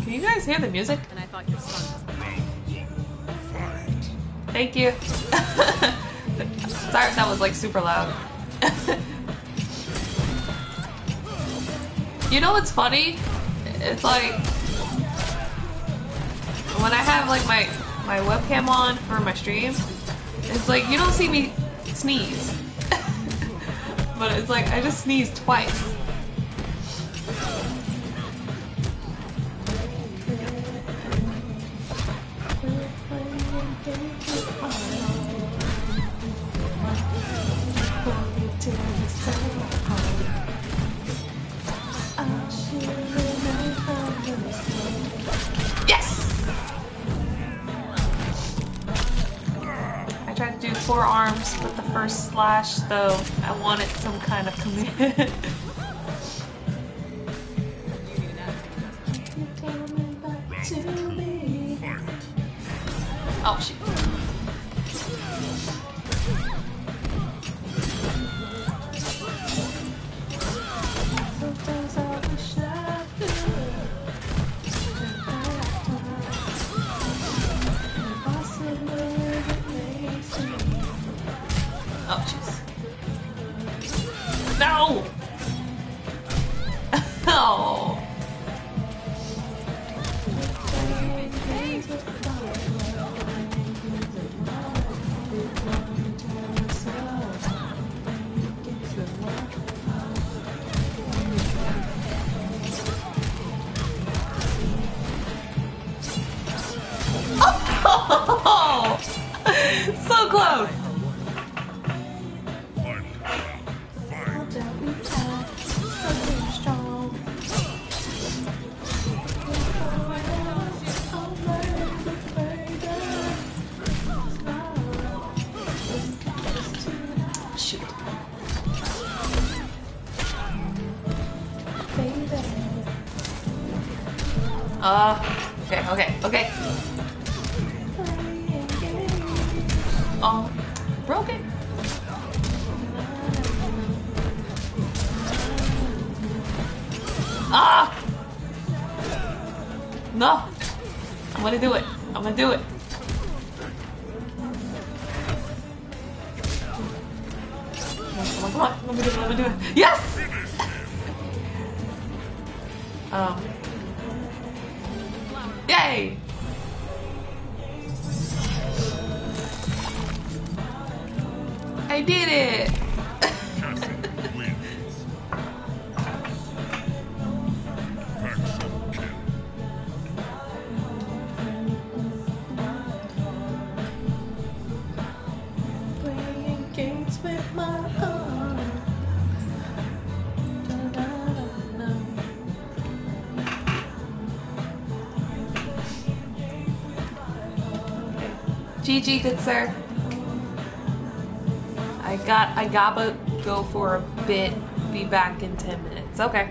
Can you guys hear the music? And I thought your son was Thank you. Sorry if that was like super loud. You know what's funny? It's like when I have like my webcam on for my stream, it's like you don't see me sneeze. But it's like I just sneezed twice. Do 4 arms with the first slash, though I wanted some kind of command. Oh shit. Oh, jeez. No! Oh. Oh! So close! Okay. Oh, broke it. Ah! No! I'm gonna do it. Come on, let me do it. Yes! Yay! I did it! Playing games with my heart. GG, good sir. I gotta go for a bit. Be back in 10 minutes. Okay.